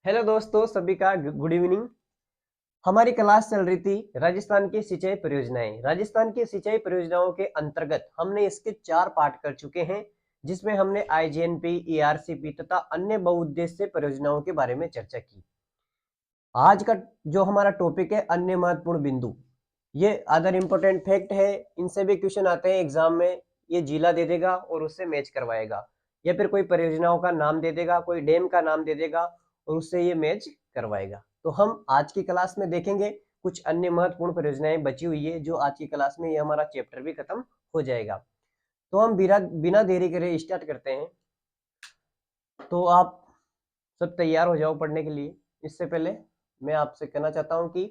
Hello दोस्तों, सभी का गुड इवनिंग। हमारी क्लास चल रही थी राजस्थान की सिंचाई परियोजनाएं। राजस्थान की सिंचाई परियोजनाओं के अंतर्गत हमने इसके 4 पार्ट कर चुके हैं, जिसमें हमने आईजीएनपी, ईआरसीपी तथा अन्य बहुउद्देश्य परियोजनाओं के बारे में चर्चा की। आज का जो हमारा टॉपिक है अन्य महत्वपूर्ण बिंदु, ये अदर इंपॉर्टेंट फैक्ट है। इनसे भी क्वेश्चन आते हैं एग्जाम में। ये जिला दे देगा और उससे मैच करवाएगा, या फिर कोई परियोजनाओं का नाम दे देगा, कोई डैम का नाम दे देगा और उससे ये मैच करवाएगा। तो हम आज की क्लास में देखेंगे कुछ अन्य महत्वपूर्ण परियोजनाएं बची हुई है, जो आज की क्लास में ये हमारा चैप्टर भी खत्म हो जाएगा। तो हम बिना देरी करे स्टार्ट करते हैं। तो आप सब तैयार हो जाओ पढ़ने के लिए। इससे पहले मैं आपसे कहना चाहता हूं कि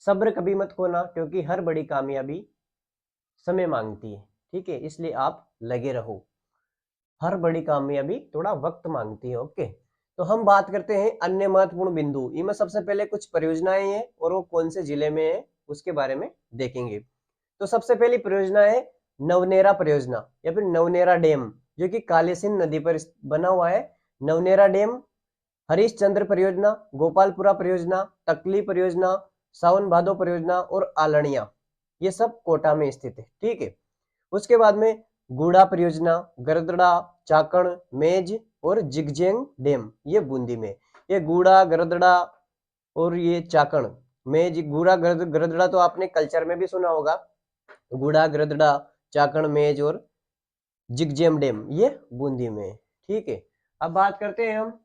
सब्र कभी मत खोना, क्योंकि हर बड़ी कामयाबी समय मांगती है। ठीक है, इसलिए आप लगे रहो। हर बड़ी कामयाबी थोड़ा वक्त मांगती है। ओके, तो हम बात करते हैं अन्य महत्वपूर्ण बिंदु। इनमें सबसे पहले कुछ परियोजनाएं हैं और वो कौन से जिले में है उसके बारे में देखेंगे। तो सबसे पहली परियोजना है नवनेरा परियोजना या फिर नवनेरा डैम, जो कि काली सिंध नदी पर बना हुआ है। नवनेरा डैम, हरिश्चंद्र परियोजना, गोपालपुरा परियोजना, तकली परियोजना, सावन भादो परियोजना और आलनिया, ये सब कोटा में स्थित है। ठीक है, उसके बाद में गूड़ा परियोजना, गरदड़ा, चाकण, मेज और जिगजेंग डैम, ये बूंदी में। ये गूड़ा, गरदड़ा और ये चाकण, मेज, गूड़ा, गरदड़ा तो आपने कल्चर में भी सुना होगा। गूड़ा, गरदड़ा, चाकण, मेज और जिगजेम डैम, ये बूंदी में है। ठीक है, अब बात करते हैं हम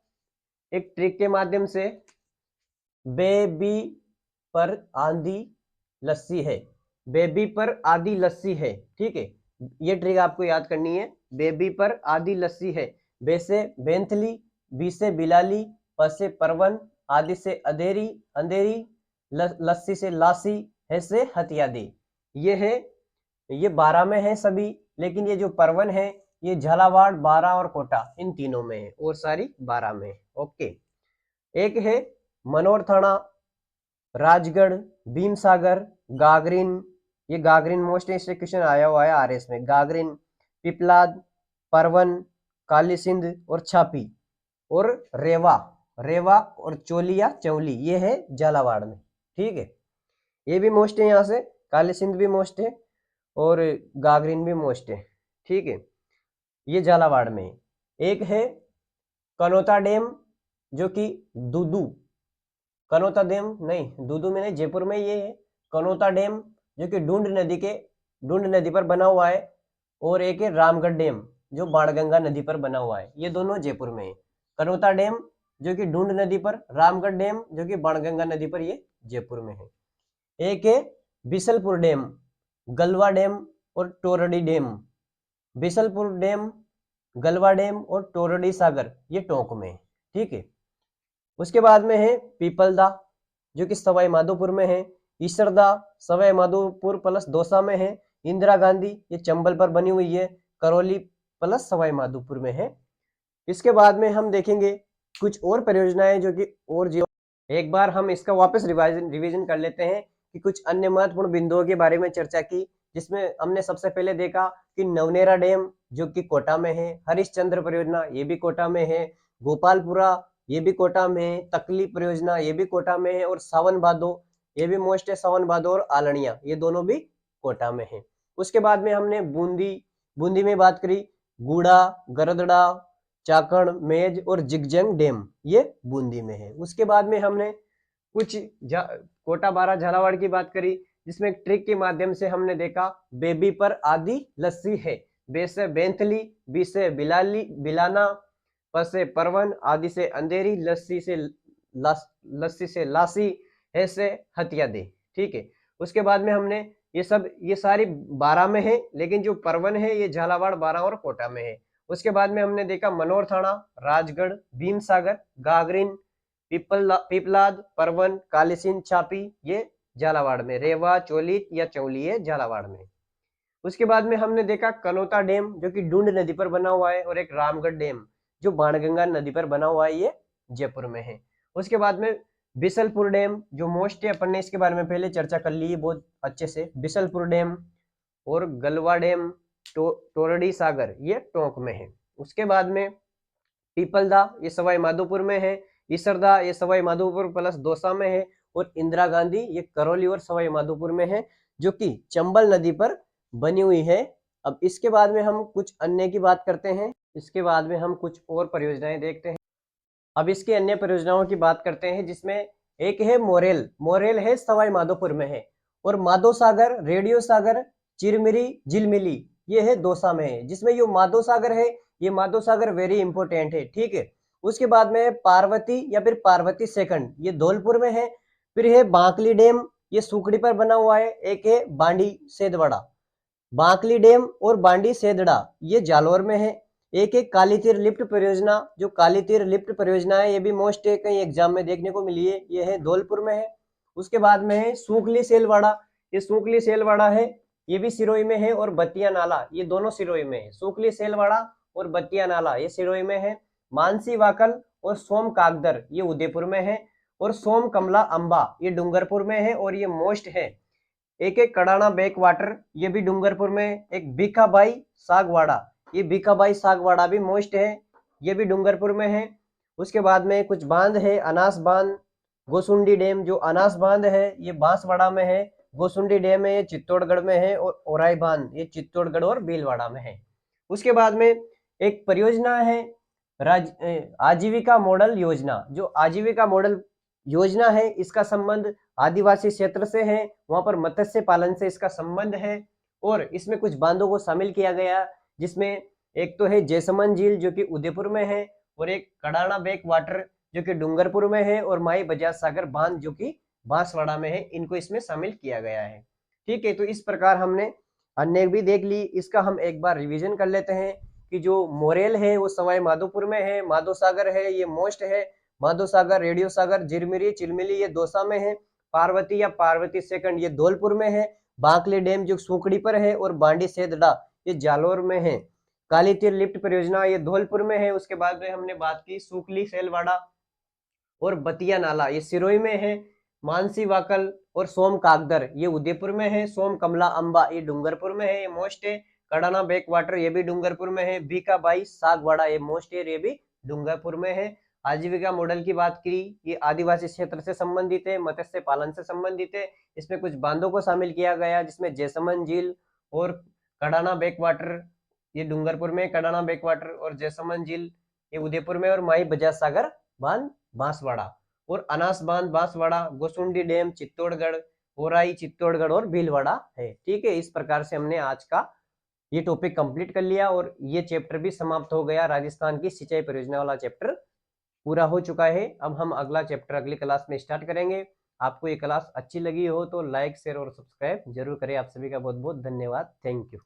एक ट्रिक के माध्यम से। बेबी पर आंधी लस्सी है, बेबी पर आधी लस्सी है। ठीक है, ये ट्रिक आपको याद करनी है। बेबी पर आधी लस्सी है, बे से बेंथली, बी से बिलाली, प से परवन, आदि से अधेरी अंधेरी, लस्सी से लासी, है से हथियादी। ये है, ये 12 में है सभी, लेकिन ये जो परवन है ये झालावाड़, बारा और कोटा, इन तीनों में है और सारी 12 में है। ओके, एक है मनोर थाना, राजगढ़, भीमसागर, गागरिन, ये गागरिन मोस्ट इससे क्वेश्चन आया हुआ है आरएस में। गागरिन, पिपलाद, परवन, काली सिंध और छापी और रेवा, रेवा और चोलिया चौली, ये है झालावाड़ में। ठीक है, ये भी मोस्ट है, यहाँ से काली सिंध भी मोस्ट है और गागरिन भी मोस्ट है। ठीक है, ये झालावाड़ में। एक है कनोता डैम, जो कि दूदू, कनोता डैम नहीं, दूदू में नहीं, जयपुर में ये है कनोता डैम, जो कि डूंड नदी पर बना हुआ है। और एक है रामगढ़ डैम, जो बाणगंगा नदी पर बना हुआ है। ये दोनों जयपुर में है। कनोता डैम जो कि डूंड नदी पर, रामगढ़ डैम जो कि बाणगंगा नदी पर, ये जयपुर में है। एक है बिसलपुर डैम, गलवा डैम और टोरडी डैम। बिसलपुर डैम, गलवा डैम और टोरडी सागर, ये टोंक में है। ठीक है, उसके बाद में है पीपलदा, जो कि सवाई माधोपुर में है। ईसरदा, सवाई माधोपुर प्लस दौसा में है। इंदिरा गांधी, ये चंबल पर बनी हुई है, करौली प्लस सवाई माधोपुर में है। इसके बाद में हम देखेंगे कुछ और परियोजनाएं जो कि और एक बार हम इसका वापस रिवीजन कर लेते हैं कि कुछ अन्य महत्वपूर्ण बिंदुओं के बारे में चर्चा की, जिसमें हमने सबसे पहले देखा कि नवनेरा डैम जो कि कोटा में है, हरिश्चंद्र परियोजना ये भी कोटा में है, गोपालपुरा ये भी कोटा में है, तकली परियोजना ये भी कोटा में है, और सावन भादो ये भी मोस्ट है, सावन भादो और आलनिया ये दोनों भी कोटा में है। उसके बाद में हमने बूंदी में बात करी, गूड़ा, गरदड़ा, चाकण, मेज और जिगजंग डैम, ये बूंदी में है। उसके बाद में हमने कुछ कोटा, बारा, झालावाड़ की बात करी, जिसमें एक ट्रिक के माध्यम से हमने देखा बेबी पर आधी लस्सी है, बे से बेंथली, बी से बिलाना, प से परवन, आदि से अंधेरी, लस्सी से लासी, है से हथिया दे। ठीक है, उसके बाद में हमने ये सारी 12 में है, लेकिन जो परवन है ये झालावाड़, बारा और कोटा में है। उसके बाद में हमने देखा मनोर थाना, राजगढ़, भीमसागर, गागरिन, पीपलाद, परवन, कालीसिंध, छापी, ये झालावाड़ में। रेवा, चोली या चौली है झालावाड़ में। उसके बाद में हमने देखा कनोता डैम, जो कि डूंड नदी पर बना हुआ है, और एक रामगढ़ डैम जो बाणगंगा नदी पर बना हुआ है, ये जयपुर में है। उसके बाद में बिसलपुर डैम, जो मोस्ट है, अपन ने इसके बारे में पहले चर्चा कर ली है बहुत अच्छे से। बिसलपुर डैम और गलवा डैम, टोरडी सागर, ये टोंक में है। उसके बाद में पीपलदा, ये सवाई माधोपुर में है। ईसरदा ये सवाई माधोपुर प्लस दौसा में है, और इंदिरा गांधी ये करौली और सवाई माधोपुर में है, जो कि चंबल नदी पर बनी हुई है। अब इसके बाद में हम कुछ अन्य की बात करते हैं, इसके बाद में हम कुछ और परियोजनाएं देखते हैं। अब इसकी अन्य परियोजनाओं की बात करते हैं, जिसमें एक है मोरेल, मोरेल है सवाई माधोपुर में है, और माधो सागर, रेडियो सागर, चिरमिरी, झिलमिली ये है दौसा में है। जिसमें ये माधो सागर है, ये माधो सागर वेरी इंपॉर्टेंट है, ठीक है। उसके बाद में पार्वती या फिर पार्वती सेकंड ये धौलपुर में है। फिर है बांकली डैम, ये सुकड़ी पर बना हुआ है। एक है बांडी सेदवाड़ा, बांकली डैम और बांडी सेदड़ा ये जालोर में है। एक एक काली तीर लिफ्ट परियोजना, जो काली तीर लिफ्ट परियोजना है ये भी मोस्ट है, कहीं एग्जाम में देखने को मिली है, ये है धौलपुर में है। उसके बाद में है सूखली सेलवाड़ा, ये सूखली सेलवाड़ा है, ये भी सिरोही में है, और बतिया नाला ये दोनों सिरोही में है। सूखली सेलवाड़ा और बतिया नाला ये सिरोही में है। मानसी वाकल और सोम कागदर ये उदयपुर में है, और सोम कमला अंबा ये डूंगरपुर में है, और ये मोस्ट है। एक एक कड़ाना बैक वाटर ये भी डूंगरपुर में। एक बीकाबाई सागवाड़ा, ये बीकाबाई सागवाड़ा भी मोस्ट है, ये भी डूंगरपुर में है। उसके बाद में कुछ बांध है, अनास बांध, गोसुंडी डैम जो अनास बांध है ये बांसवाड़ा में है। गोसुंडी डैम है ये चित्तौड़गढ़ में है, और ओराई बांध ये चित्तौड़गढ़ और भीलवाड़ा में है। उसके बाद में एक परियोजना है आजीविका मॉडल योजना, जो आजीविका मॉडल योजना है इसका संबंध आदिवासी क्षेत्र से है, वहां पर मत्स्य पालन से इसका संबंध है, और इसमें कुछ बांधों को शामिल किया गया, जिसमें एक तो है जैसमंद झील जो कि उदयपुर में है, और एक कड़ाना बैक वाटर जो कि डूंगरपुर में है, और माई बजाज सागर बांध जो कि बांसवाड़ा में है। इनको इसमें शामिल किया गया है, ठीक है। तो इस प्रकार हमने अन्य भी देख ली। इसका हम एक बार रिवीजन कर लेते हैं कि जो मोरेल है वो सवाई माधोपुर में है, माधो सागर है ये मोस्ट है, माधो सागर, रेडियो सागर, झिरमिरी, चिलमिली ये दौसा में है। पार्वती या पार्वती सेकंड ये धौलपुर में है। बांकली डैम जो सुकड़ी पर है, और बांडी सेदड़ा ये जालोर में है। काली तीर लिफ्ट परियोजना ये धौलपुर में है। उसके बाद में हमने बात की सूखली सेलवाड़ा और बतिया नाला ये सिरोही में है। मानसी वाकल और सोम कागदर ये उदयपुर में है। सोम कमला अंबा ये डूंगरपुर में है, ये मोस्ट है। कड़ाना बैक वाटर ये भी डूंगरपुर में है। बीकाबाई सागवाड़ा ये मोस्ट है, ये भी डूंगरपुर में है। आजीविका मॉडल की बात की, ये आदिवासी क्षेत्र से संबंधित है, मत्स्य पालन से संबंधित है। इसमें कुछ बांधों को शामिल किया गया, जिसमें जैसमंद झील और कड़ाना बैक वाटर ये डूंगरपुर में, कड़ाना बैक वाटर और जैसमंद झील ये उदयपुर में, और माई बजाज सागर बांध बांसवाड़ा, और अनास बांध बांसवाड़ा, गोसुंडी डैम चित्तौड़गढ़, ओराई चित्तौड़गढ़ और भीलवाड़ा है, ठीक है। इस प्रकार से हमने आज का ये टॉपिक कंप्लीट कर लिया, और ये चैप्टर भी समाप्त हो गया। राजस्थान की सिंचाई परियोजना वाला चैप्टर पूरा हो चुका है। अब हम अगला चैप्टर अगली क्लास में स्टार्ट करेंगे। आपको ये क्लास अच्छी लगी हो तो लाइक, शेयर और सब्सक्राइब जरूर करें। आप सभी का बहुत बहुत धन्यवाद। Thank you.